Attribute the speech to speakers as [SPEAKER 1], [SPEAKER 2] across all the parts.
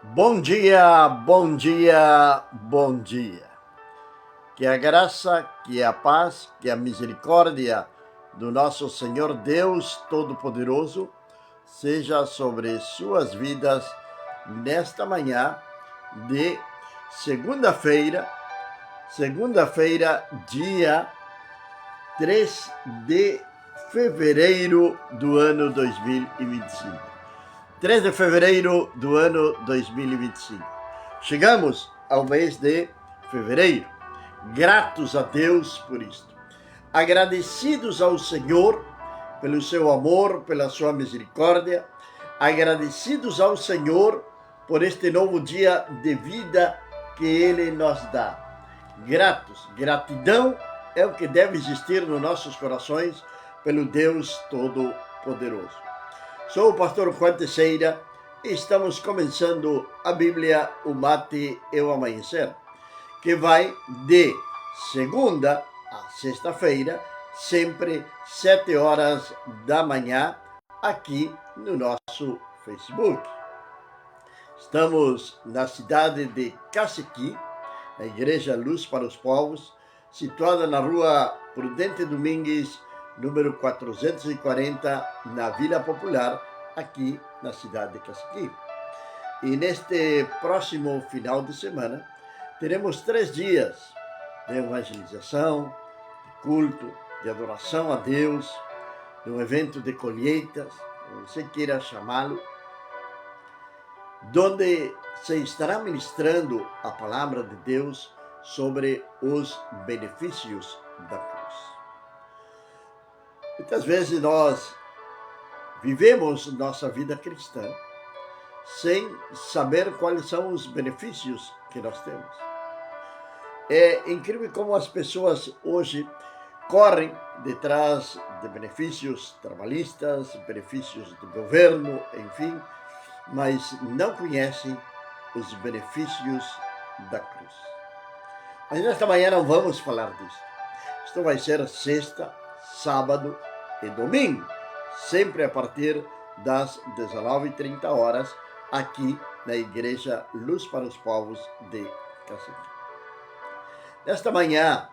[SPEAKER 1] Bom dia, bom dia, bom dia. Que a graça, que a paz, que a misericórdia do nosso Senhor Deus Todo-Poderoso seja sobre suas vidas nesta manhã de segunda-feira, dia 3 de fevereiro do ano 2025. 3 de fevereiro do ano 2025. Chegamos ao mês de fevereiro. Gratos a Deus por isto. Agradecidos ao Senhor pelo seu amor, pela sua misericórdia. Agradecidos ao Senhor por este novo dia de vida que Ele nos dá. Gratos. Gratidão é o que deve existir nos nossos corações pelo Deus Todo-Poderoso. Sou o pastor Juan Teixeira e estamos começando a Bíblia, o Mate e o Amanhecer, que vai de segunda a sexta-feira, sempre 7 horas da manhã, aqui no nosso Facebook. Estamos na cidade de Cacequi, na Igreja Luz para os Povos, situada na rua Prudente Domingues, número 440, na Vila Popular, aqui na cidade de Cacequi. E neste próximo final de semana, teremos 3 dias de evangelização, de culto, de adoração a Deus, de um evento de colheitas, como você queira chamá-lo, onde se estará ministrando a palavra de Deus sobre os benefícios da cruz. Muitas vezes nós vivemos nossa vida cristã sem saber quais são os benefícios que nós temos. É incrível como as pessoas hoje correm detrás de benefícios trabalhistas, benefícios do governo, enfim, mas não conhecem os benefícios da cruz. Mas nesta manhã não vamos falar disso. Isto vai ser sexta, sábado e domingo, sempre a partir das 19h30, aqui na Igreja Luz para os Povos de Cacequi. Nesta manhã,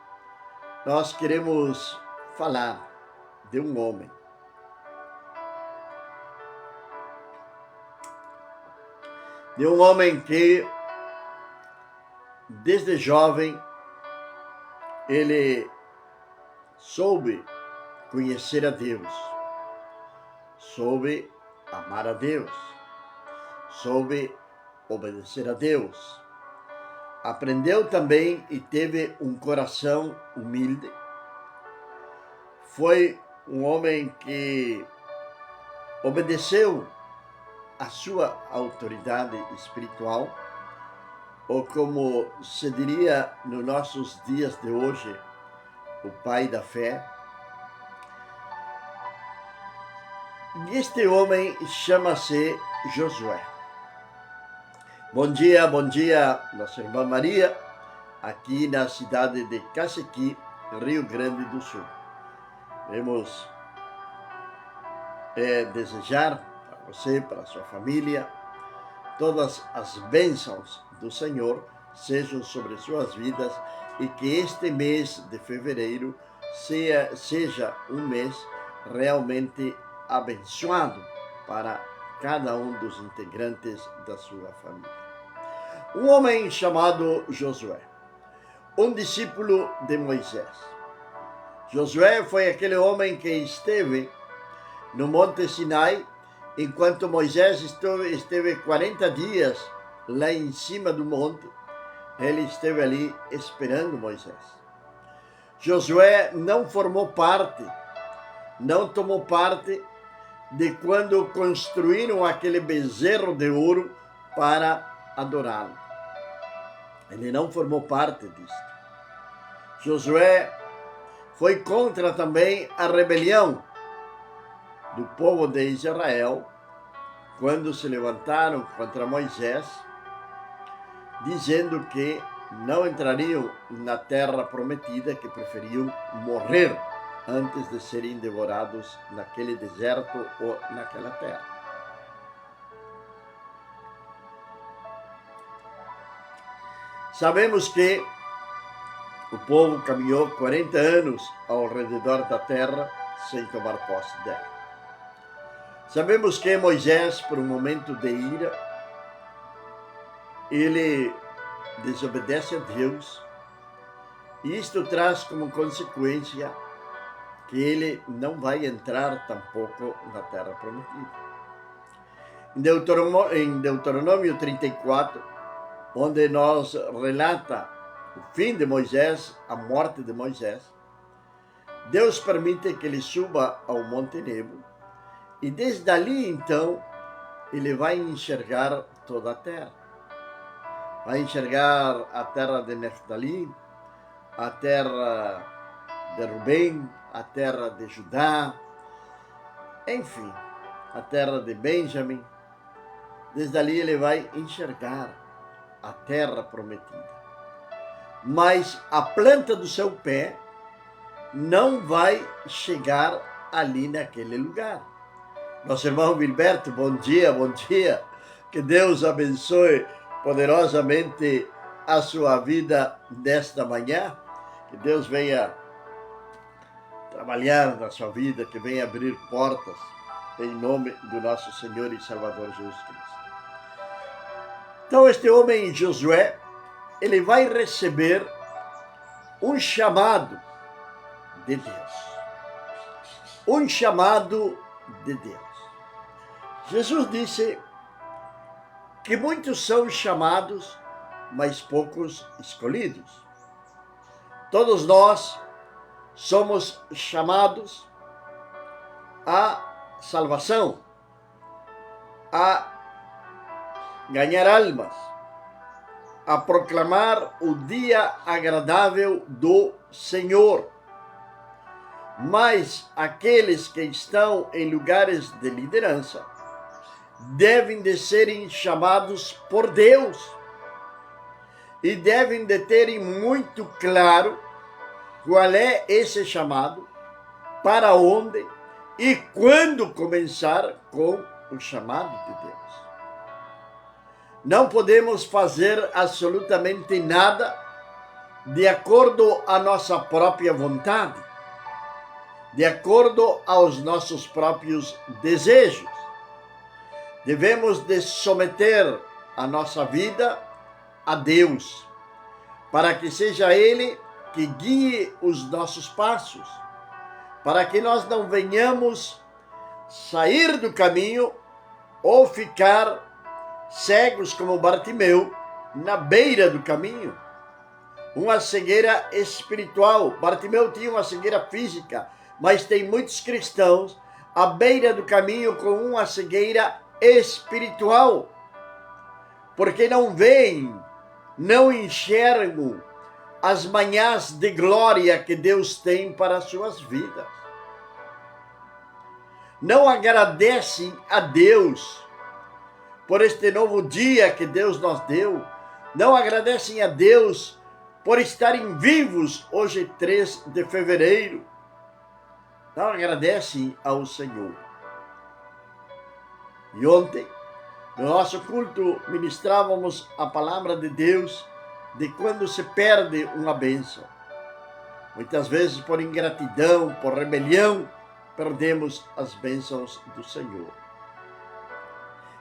[SPEAKER 1] nós queremos falar de um homem. De um homem que, desde jovem, ele soube conhecer a Deus, soube amar a Deus, soube obedecer a Deus. Aprendeu também e teve um coração humilde. Foi um homem que obedeceu a sua autoridade espiritual, ou como se diria nos nossos dias de hoje, o pai da fé. E este homem chama-se Josué. Bom dia, nossa irmã Maria, aqui na cidade de Cacequi, Rio Grande do Sul. Queremos desejar para você, para a sua família, todas as bênçãos do Senhor sejam sobre suas vidas e que este mês de fevereiro seja um mês realmente abençoado para cada um dos integrantes da sua família. Um homem chamado Josué, um discípulo de Moisés. Josué foi aquele homem que esteve no Monte Sinai enquanto Moisés esteve 40 dias lá em cima do monte. Ele esteve ali esperando Moisés. Josué não tomou parte de quando construíram aquele bezerro de ouro para adorá-lo. Ele não formou parte disso. Josué foi contra também a rebelião do povo de Israel quando se levantaram contra Moisés, dizendo que não entrariam na terra prometida, que preferiam morrer antes de serem devorados naquele deserto ou naquela terra. Sabemos que o povo caminhou 40 anos ao redor da terra sem tomar posse dela. Sabemos que Moisés, por um momento de ira, ele desobedece a Deus, e isto traz como consequência que ele não vai entrar tampouco na terra prometida. Em Deuteronômio 34, onde nos relata o fim de Moisés, a morte de Moisés, Deus permite que ele suba ao Monte Nebo, e desde ali então ele vai enxergar toda a terra. Vai enxergar a terra de Neftali, a terra de Rubem, a terra de Judá, enfim, a terra de Benjamim. Desde ali ele vai enxergar a terra prometida. Mas a planta do seu pé não vai chegar ali naquele lugar. Nosso irmão Wilberto, bom dia, bom dia. Que Deus abençoe poderosamente a sua vida desta manhã. Que Deus venha trabalhar na sua vida, que venha abrir portas, em nome do nosso Senhor e Salvador Jesus Cristo. Então este homem Josué, ele vai receber um chamado de Deus. Um chamado de Deus. Jesus disse que muitos são chamados, mas poucos escolhidos. Todos nós somos chamados à salvação, a ganhar almas, a proclamar o dia agradável do Senhor. Mas aqueles que estão em lugares de liderança devem de serem chamados por Deus e devem de terem muito claro qual é esse chamado, para onde e quando começar com o chamado de Deus. Não podemos fazer absolutamente nada de acordo à nossa própria vontade, de acordo aos nossos próprios desejos. Devemos de someter a nossa vida a Deus, para que seja Ele que guie os nossos passos, para que nós não venhamos sair do caminho ou ficar cegos como Bartimeu na beira do caminho. Uma cegueira espiritual. Bartimeu tinha uma cegueira física, mas tem muitos cristãos à beira do caminho com uma cegueira espiritual, porque não veem, não enxergam as manhãs de glória que Deus tem para as suas vidas. Não agradecem a Deus por este novo dia que Deus nos deu. Não agradecem a Deus por estarem vivos hoje, 3 de fevereiro. Não agradecem ao Senhor. E ontem, no nosso culto, ministrávamos a palavra de Deus de quando se perde uma bênção. Muitas vezes, por ingratidão, por rebelião, perdemos as bênçãos do Senhor.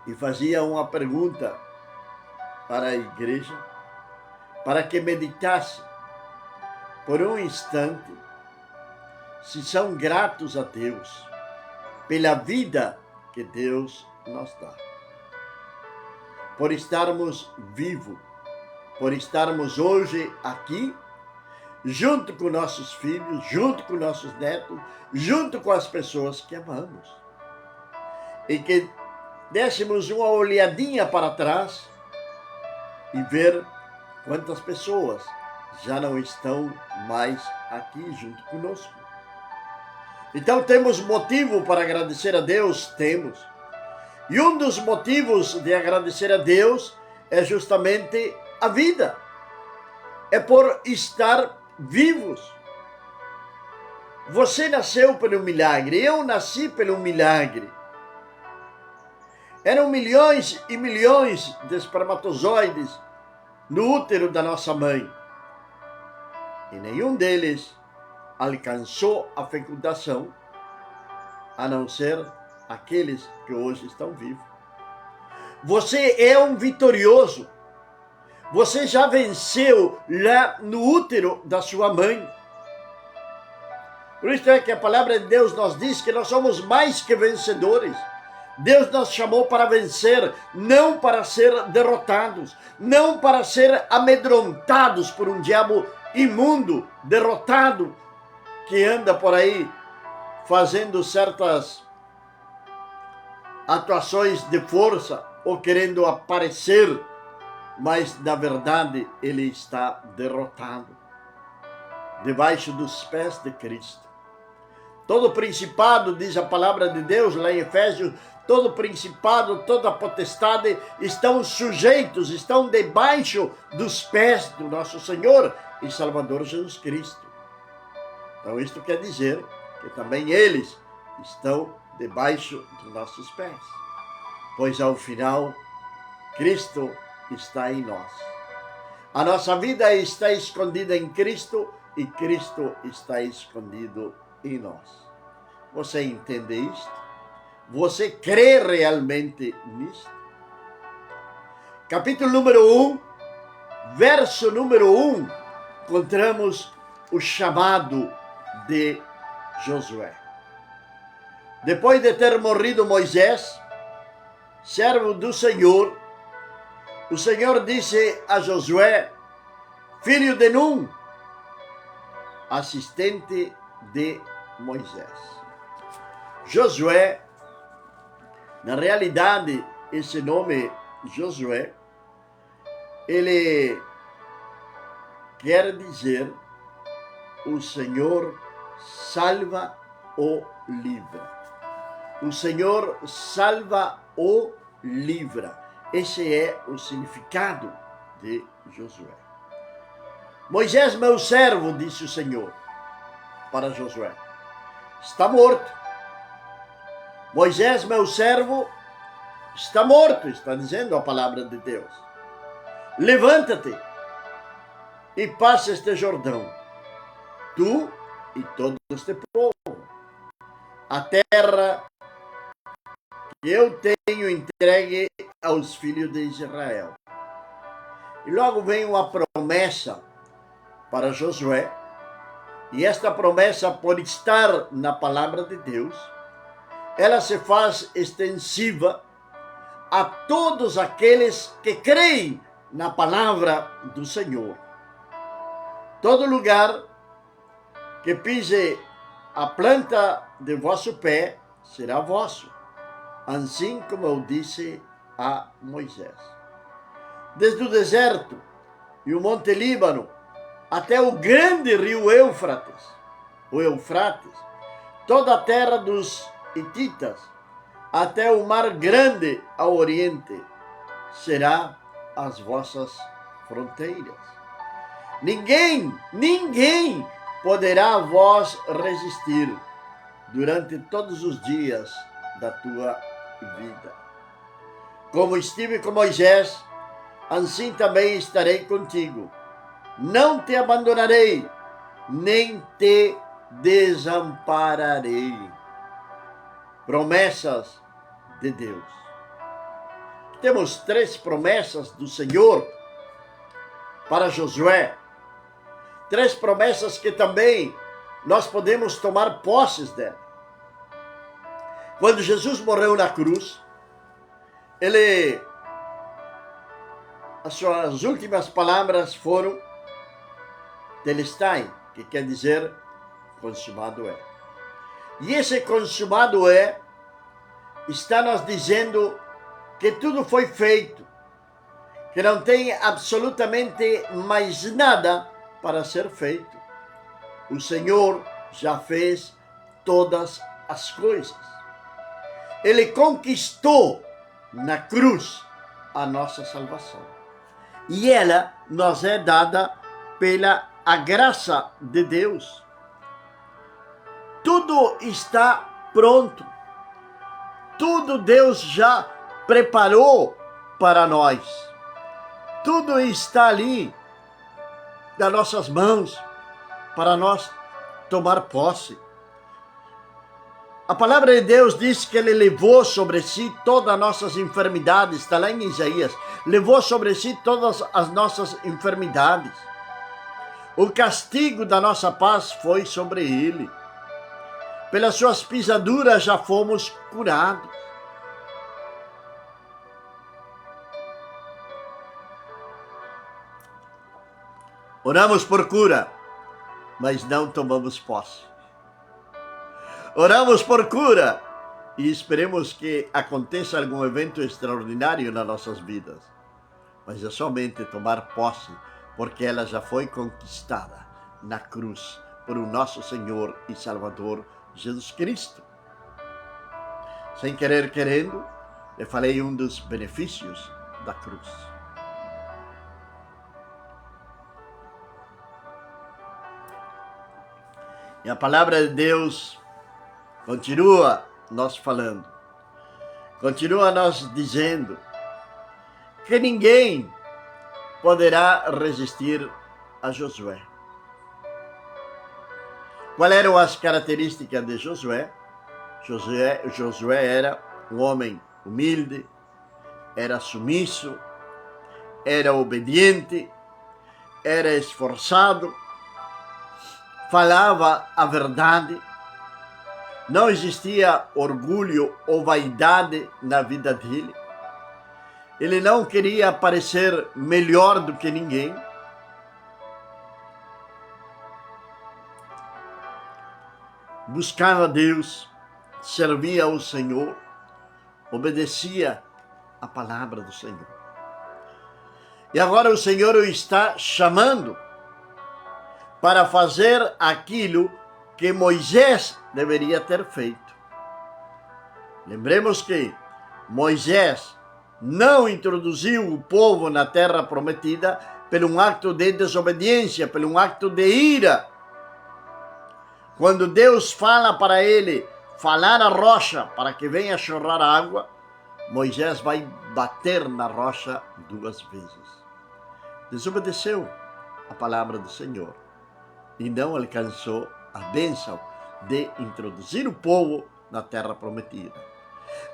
[SPEAKER 1] E fazia uma pergunta para a igreja, para que meditasse por um instante se são gratos a Deus pela vida que Deus nos dá. Por estarmos vivos, por estarmos hoje aqui, junto com nossos filhos, junto com nossos netos, junto com as pessoas que amamos. E que dessemos uma olhadinha para trás e ver quantas pessoas já não estão mais aqui junto conosco. Então temos motivo para agradecer a Deus? Temos. E um dos motivos de agradecer a Deus é justamente a vida. É por estar vivos. Você nasceu pelo milagre, eu nasci pelo milagre. Eram milhões e milhões de espermatozoides no útero da nossa mãe. E nenhum deles alcançou a fecundação, a não ser aqueles que hoje estão vivos. Você é um vitorioso. Você já venceu lá no útero da sua mãe. Por isso é que a palavra de Deus nos diz que nós somos mais que vencedores. Deus nos chamou para vencer, não para ser derrotados, não para ser amedrontados por um diabo imundo, derrotado, que anda por aí fazendo certas atuações de força ou querendo aparecer, mas na verdade ele está derrotado, debaixo dos pés de Cristo. Todo principado, diz a palavra de Deus lá em Efésios, todo principado, toda potestade estão sujeitos, estão debaixo dos pés do nosso Senhor e Salvador Jesus Cristo. Então isto quer dizer que também eles estão debaixo dos nossos pés, pois ao final Cristo está em nós. A nossa vida está escondida em Cristo e Cristo está escondido em nós. Você entende isto? Você crê realmente nisto? Capítulo número 1, verso número 1, encontramos o chamado de Josué. Depois de ter morrido Moisés, servo do Senhor, o Senhor disse a Josué, filho de Num, assistente de Moisés. Josué, na realidade, esse nome Josué, ele quer dizer o Senhor salva ou livra. O Senhor salva ou livra. Esse é o significado de Josué. Moisés, meu servo, disse o Senhor para Josué, está morto. Moisés, meu servo, está morto, está dizendo a palavra de Deus. Levanta-te e passa este Jordão, tu e todo este povo, a terra que eu tenho entregue aos filhos de Israel. E logo vem uma promessa para Josué, e esta promessa, por estar na palavra de Deus, ela se faz extensiva a todos aqueles que creem na palavra do Senhor. Todo lugar que pise a planta de vosso pé será vosso, assim como eu disse a Moisés. Desde o deserto e o monte Líbano até o grande rio Eufrates, toda a terra dos Hititas, até o mar grande ao oriente, será as vossas fronteiras. Ninguém poderá vos resistir durante todos os dias da tua vida. Como estive com Moisés, assim também estarei contigo. Não te abandonarei, nem te desampararei. Promessas de Deus. Temos 3 promessas do Senhor para Josué. 3 promessas que também nós podemos tomar posses dela. Quando Jesus morreu na cruz, as suas últimas palavras foram Telestai, que quer dizer consumado é. E esse consumado é, está nos dizendo que tudo foi feito, que não tem absolutamente mais nada para ser feito. O Senhor já fez todas as coisas. Ele conquistou na cruz a nossa salvação. E ela nos é dada pela a graça de Deus. Tudo está pronto. Tudo Deus já preparou para nós. tudo está ali, nas nossas mãos, para nós tomar posse. A palavra de Deus diz que Ele levou sobre si todas as nossas enfermidades, está lá em Isaías, levou sobre si todas as nossas enfermidades. O castigo da nossa paz foi sobre Ele. Pelas suas pisaduras já fomos curados. Oramos por cura, mas não tomamos posse. Oramos por cura e esperemos que aconteça algum evento extraordinário nas nossas vidas. Mas é somente tomar posse, porque ela já foi conquistada na cruz por o nosso Senhor e Salvador Jesus Cristo. Sem querer, querendo, eu falei um dos benefícios da cruz. E a palavra de Deus continua nós falando, continua nós dizendo que ninguém poderá resistir a Josué. Quais eram as características de Josué? Josué era um homem humilde, era submisso, era obediente, era esforçado, falava a verdade, não existia orgulho ou vaidade na vida dele. Ele não queria parecer melhor do que ninguém. Buscava Deus, servia ao Senhor, obedecia a palavra do Senhor. E agora o Senhor o está chamando para fazer aquilo que Moisés deveria ter feito. Lembremos que Moisés não introduziu o povo na terra prometida por um acto de desobediência, por um acto de ira. Quando Deus fala para ele falar a rocha para que venha chorar água, Moisés vai bater na rocha 2 vezes. Desobedeceu a palavra do Senhor e não alcançou a bênção de introduzir o povo na terra prometida.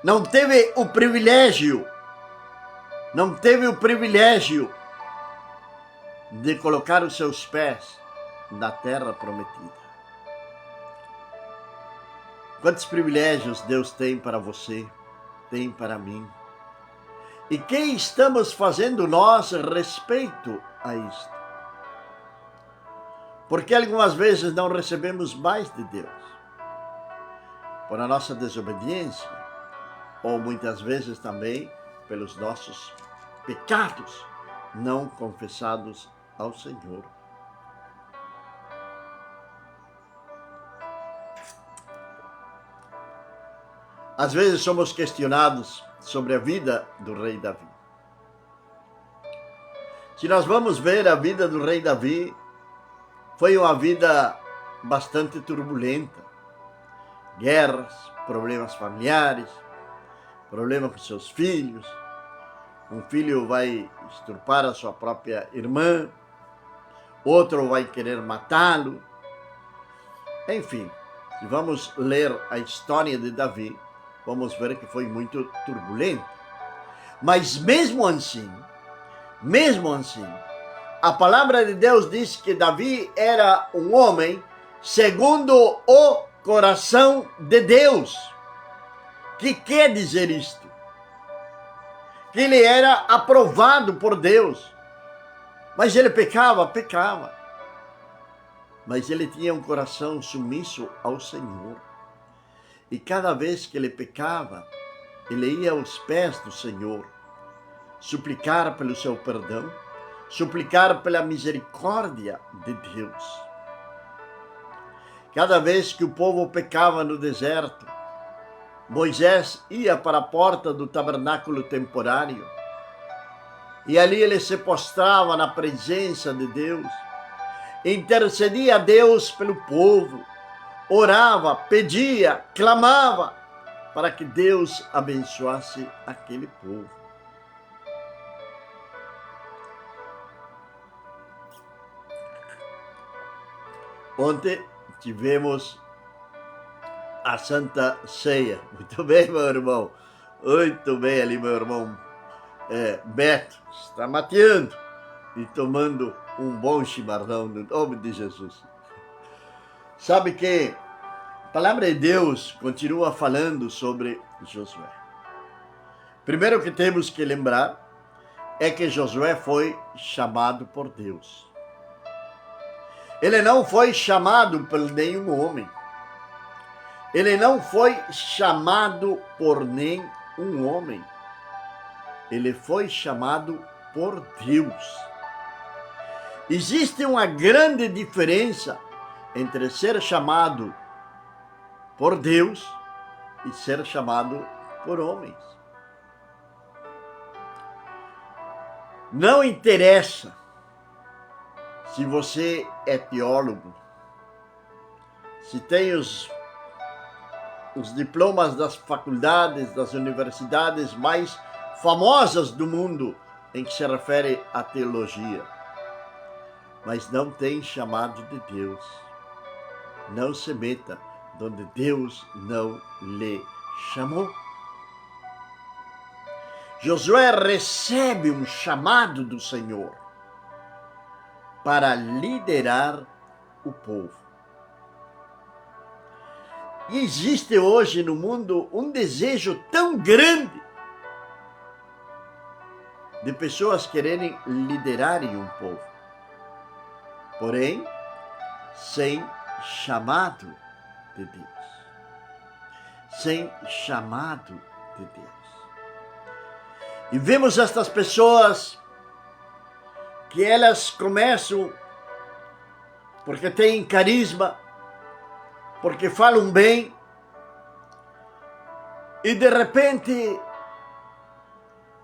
[SPEAKER 1] Não teve o privilégio de colocar os seus pés na terra prometida. Quantos privilégios Deus tem para você, tem para mim? E que estamos fazendo nós a respeito a isto? Porque algumas vezes não recebemos mais de Deus por a nossa desobediência, ou muitas vezes também pelos nossos pecados não confessados ao Senhor. Às vezes somos questionados sobre a vida do rei Davi. Se nós vamos ver a vida do rei Davi, foi uma vida bastante turbulenta. Guerras, problemas familiares, problemas com seus filhos. Um filho vai estuprar a sua própria irmã, outro vai querer matá-lo. Enfim, se vamos ler a história de Davi, vamos ver que foi muito turbulento. Mas mesmo assim, a palavra de Deus diz que Davi era um homem segundo o coração de Deus. Que quer dizer isto? Que ele era aprovado por Deus. Mas ele pecava. Mas ele tinha um coração submisso ao Senhor. E cada vez que ele pecava, ele ia aos pés do Senhor, suplicar pelo seu perdão, suplicar pela misericórdia de Deus. Cada vez que o povo pecava no deserto, Moisés ia para a porta do tabernáculo temporário e ali ele se prostrava na presença de Deus, intercedia a Deus pelo povo, orava, pedia, clamava para que Deus abençoasse aquele povo. Ontem tivemos a Santa Ceia. Muito bem, meu irmão. Muito bem ali, meu irmão Beto. Está mateando e tomando um bom chimarrão no nome de Jesus. Sabe que a palavra de Deus continua falando sobre Josué. Primeiro que temos que lembrar é que Josué foi chamado por Deus. Ele não foi chamado por nenhum homem. Ele não foi chamado por nenhum homem. Ele foi chamado por Deus. Existe uma grande diferença entre ser chamado por Deus e ser chamado por homens. Não interessa se você é teólogo, se tem os diplomas das faculdades, das universidades mais famosas do mundo em que se refere à teologia, mas não tem chamado de Deus. Não se meta onde Deus não lhe chamou. Josué recebe um chamado do Senhor para liderar o povo. E existe hoje no mundo um desejo tão grande de pessoas quererem liderarem um povo, porém sem chamado de Deus. Sem chamado de Deus. E vemos estas pessoas que elas começam porque têm carisma, porque falam bem, e de repente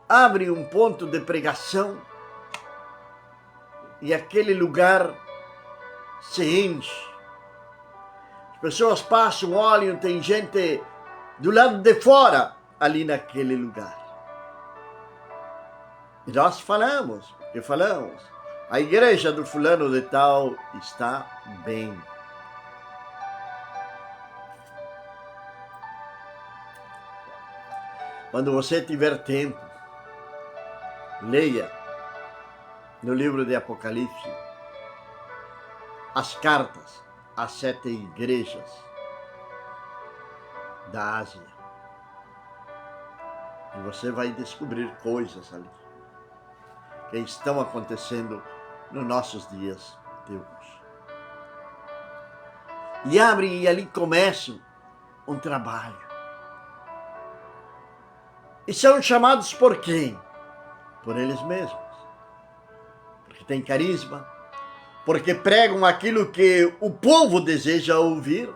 [SPEAKER 1] abrem um ponto de pregação e aquele lugar se enche. As pessoas passam, olham, tem gente do lado de fora ali naquele lugar. E nós falamos, a igreja do fulano de tal está bem. Quando você tiver tempo, leia no livro de Apocalipse as cartas às 7 igrejas da Ásia. E você vai descobrir coisas ali que estão acontecendo nos nossos dias de hoje. E abrem e ali começam um trabalho. E são chamados por quem? Por eles mesmos. Porque têm carisma, porque pregam aquilo que o povo deseja ouvir,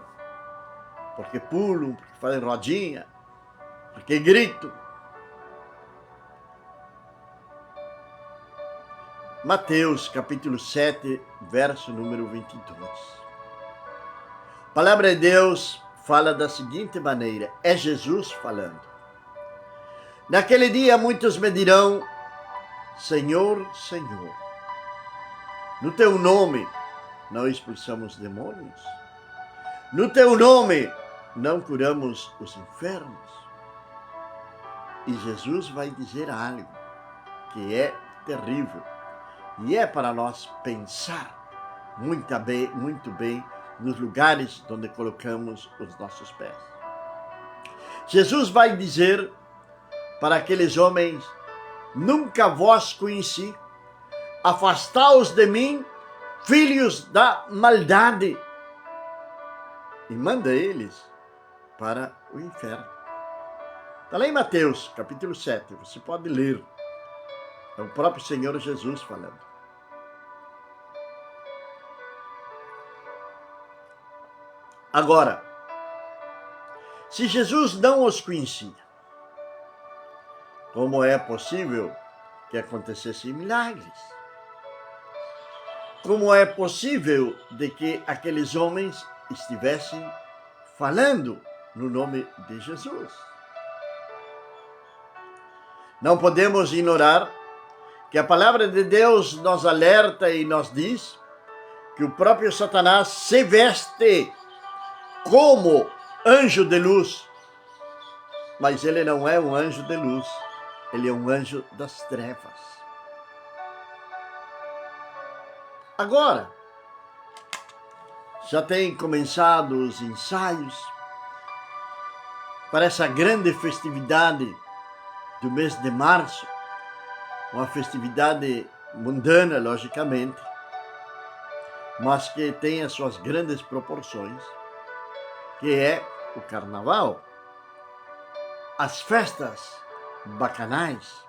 [SPEAKER 1] porque pulam, porque fazem rodinha, porque gritam. Mateus capítulo 7, verso número 22. A palavra de Deus fala da seguinte maneira, é Jesus falando. Naquele dia muitos me dirão, Senhor, Senhor, no teu nome não expulsamos demônios, no teu nome não curamos os enfermos. E Jesus vai dizer algo que é terrível. E é para nós pensar muito bem nos lugares onde colocamos os nossos pés. Jesus vai dizer para aqueles homens, nunca vos conheci, afastaos de mim, filhos da maldade, e manda eles para o inferno. Está lá em Mateus capítulo 7, você pode ler. É o próprio Senhor Jesus falando. Agora, se Jesus não os conhecia, como é possível que acontecessem milagres? Como é possível de que aqueles homens estivessem falando no nome de Jesus? Não podemos ignorar que a palavra de Deus nos alerta e nos diz que o próprio Satanás se veste como anjo de luz, mas ele não é um anjo de luz, ele é um anjo das trevas. Agora, já tem começado os ensaios para essa grande festividade do mês de março, uma festividade mundana, logicamente, mas que tem as suas grandes proporções, que é o carnaval. As festas bacanais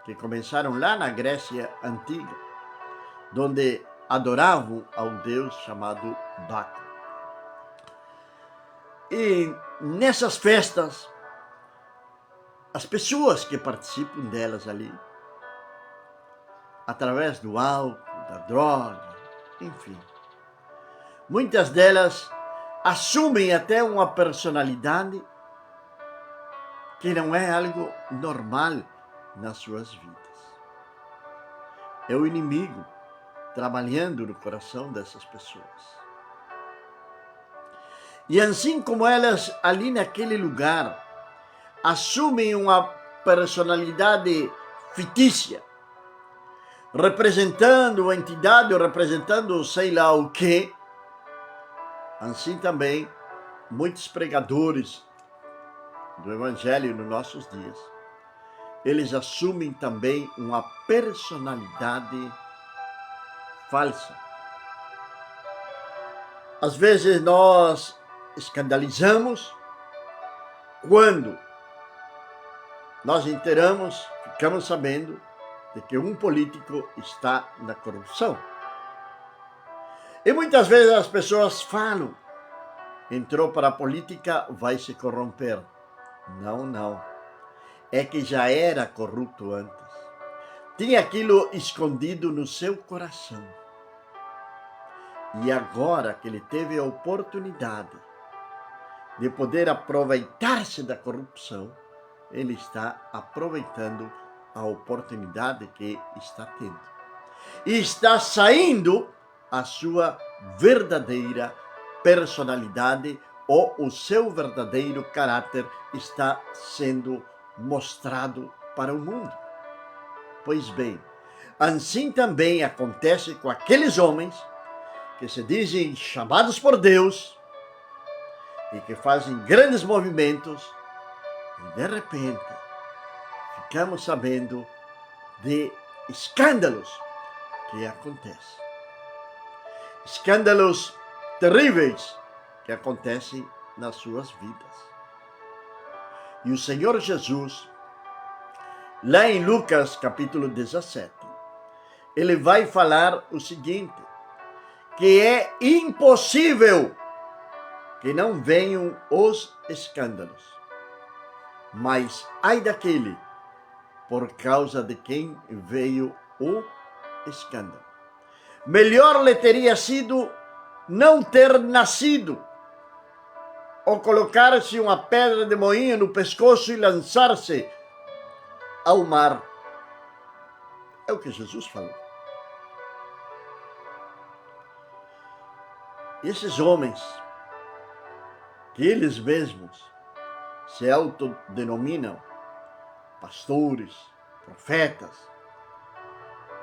[SPEAKER 1] que começaram lá na Grécia Antiga, onde adoravam ao deus chamado Baco. E nessas festas, as pessoas que participam delas ali, através do álcool, da droga, enfim, muitas delas assumem até uma personalidade que não é algo normal nas suas vidas. É o inimigo trabalhando no coração dessas pessoas. E assim como elas ali naquele lugar assumem uma personalidade fictícia, representando uma entidade ou representando sei lá o quê, assim também muitos pregadores do Evangelho nos nossos dias, eles assumem também uma personalidade falsa. Às vezes nós escandalizamos quando nós inteiramos, ficamos sabendo de que um político está na corrupção. E muitas vezes as pessoas falam, entrou para a política, vai se corromper. Não, não. É que já era corrupto antes. Tinha aquilo escondido no seu coração. E agora que ele teve a oportunidade de poder aproveitar-se da corrupção, ele está aproveitando a oportunidade que está tendo. E está saindo a sua verdadeira personalidade ou o seu verdadeiro caráter está sendo mostrado para o mundo. Pois bem, assim também acontece com aqueles homens que se dizem chamados por Deus e que fazem grandes movimentos e de repente ficamos sabendo de escândalos que acontecem. Escândalos terríveis que acontecem nas suas vidas. E o Senhor Jesus, lá em Lucas capítulo 17, ele vai falar o seguinte, que é impossível que não venham os escândalos, mas ai daquele por causa de quem veio o escândalo. Melhor lhe teria sido não ter nascido, ou colocar-se uma pedra de moinho no pescoço e lançar-se ao mar. É o que Jesus falou. E esses homens, que eles mesmos se autodenominam pastores, profetas,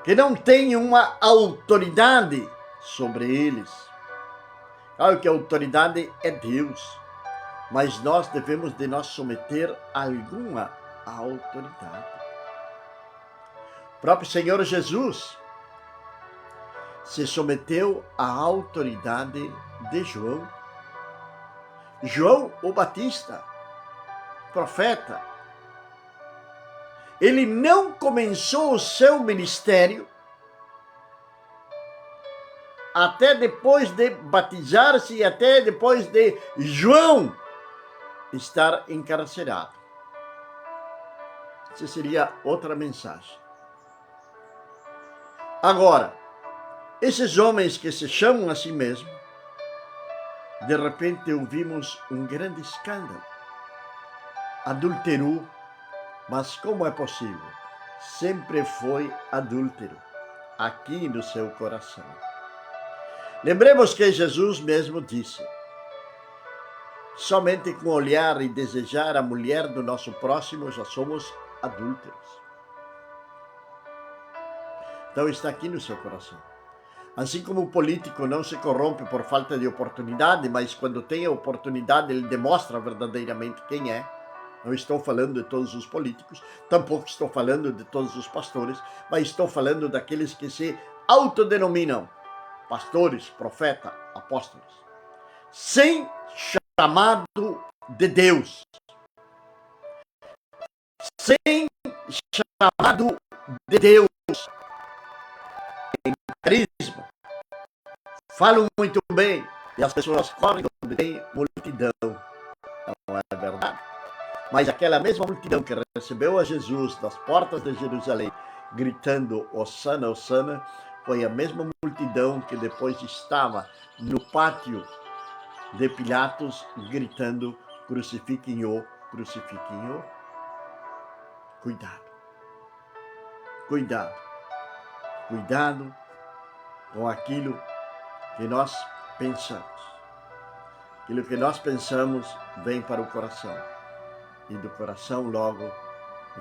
[SPEAKER 1] que não têm uma autoridade sobre eles. Claro que a autoridade é Deus, mas nós devemos de nos someter a alguma autoridade. O próprio Senhor Jesus se submeteu à autoridade de João. João o Batista, profeta, ele não começou o seu ministério até depois de batizar-se e até depois de João estar encarcerado. Essa seria outra mensagem. Agora, esses homens que se chamam a si mesmos, de repente ouvimos um grande escândalo. Adulterou, mas como é possível? Sempre foi adúltero, aqui no seu coração. Lembremos que Jesus mesmo disse: somente com olhar e desejar a mulher do nosso próximo já somos adúlteros. Então está aqui no seu coração. Assim como o político não se corrompe por falta de oportunidade, mas quando tem a oportunidade ele demonstra verdadeiramente quem é. Não estou falando de todos os políticos, tampouco estou falando de todos os pastores, mas estou falando daqueles que se autodenominam pastores, profetas, apóstolos, sem chamado de Deus, sem chamado de Deus, em carisma, falam muito bem e as pessoas correm onde tem multidão, não é verdade? Mas aquela mesma multidão que recebeu a Jesus das portas de Jerusalém, gritando Hosana, Hosana, foi a mesma multidão que depois estava no pátio de Pilatos, gritando crucifiquem-o, crucifiquem-o. Cuidado, cuidado, cuidado com aquilo que nós pensamos. Aquilo que nós pensamos vem para o coração. E do coração logo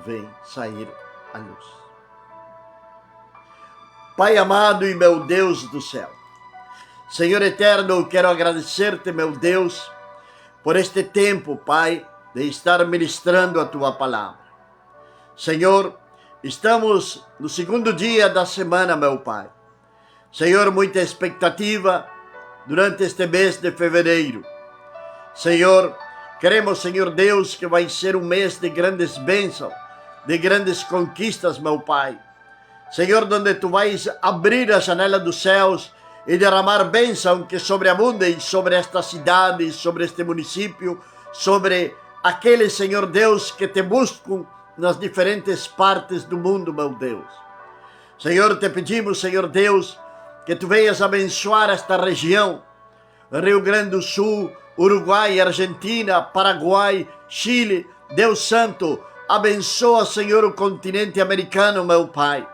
[SPEAKER 1] vem sair a luz. Pai amado e meu Deus do céu, Senhor eterno, eu quero agradecer-te, meu Deus, por este tempo, Pai, de estar ministrando a tua palavra. Senhor, estamos no segundo dia da semana, meu Pai. Senhor, muita expectativa durante este mês de fevereiro. Senhor, queremos, Senhor Deus, que vai ser um mês de grandes bênçãos, de grandes conquistas, meu Pai. Senhor, onde Tu vais abrir a janela dos céus e derramar bênção que sobreabundem sobre esta cidade, sobre este município, sobre aqueles, Senhor Deus, que Te buscam nas diferentes partes do mundo, meu Deus. Senhor, Te pedimos, Senhor Deus, que Tu venhas abençoar esta região, Rio Grande do Sul, Uruguai, Argentina, Paraguai, Chile. Deus Santo, abençoa, Senhor, o continente americano, meu Pai.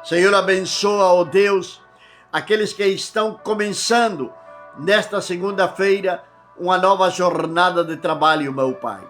[SPEAKER 1] Senhor, abençoa, ó Deus, aqueles que estão começando nesta segunda-feira uma nova jornada de trabalho, meu Pai.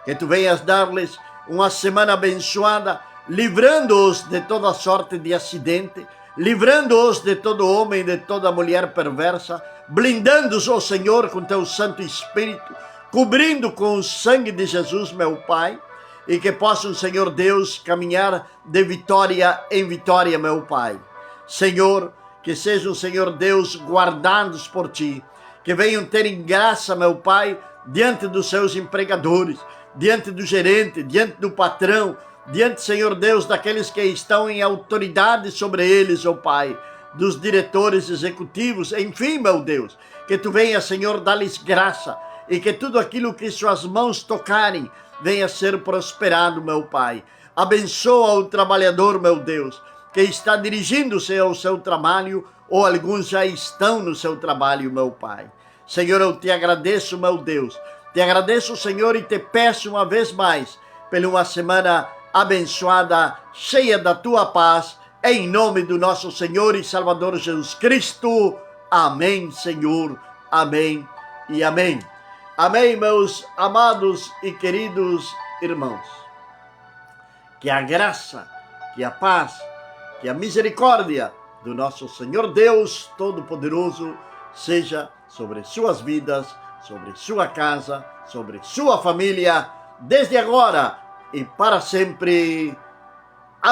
[SPEAKER 1] Que Tu venhas dar-lhes uma semana abençoada, livrando-os de toda sorte de acidente, livrando-os de todo homem e de toda mulher perversa, blindando-os, ó Senhor, com Teu Santo Espírito, cobrindo com o sangue de Jesus, meu Pai, e que possam, Senhor Deus, caminhar de vitória em vitória, meu Pai. Senhor, que sejam, Senhor Deus, guardados por Ti, que venham terem graça, meu Pai, diante dos seus empregadores, diante do gerente, diante do patrão, diante, Senhor Deus, daqueles que estão em autoridade sobre eles, ó Pai, dos diretores executivos, enfim, meu Deus, que Tu venha, Senhor, dar-lhes graça e que tudo aquilo que suas mãos tocarem venha a ser prosperado, meu Pai. Abençoa o trabalhador, meu Deus, que está dirigindo-se ao seu trabalho, ou alguns já estão no seu trabalho, meu Pai. Senhor, eu Te agradeço, meu Deus. Te agradeço, Senhor, e Te peço uma vez mais, pela uma semana abençoada, cheia da Tua paz, em nome do nosso Senhor e Salvador Jesus Cristo. Amém, Senhor. Amém e amém. Amém, meus amados e queridos irmãos. Que a graça, que a paz, que a misericórdia do nosso Senhor Deus Todo-Poderoso seja sobre suas vidas, sobre sua casa, sobre sua família, desde agora e para sempre.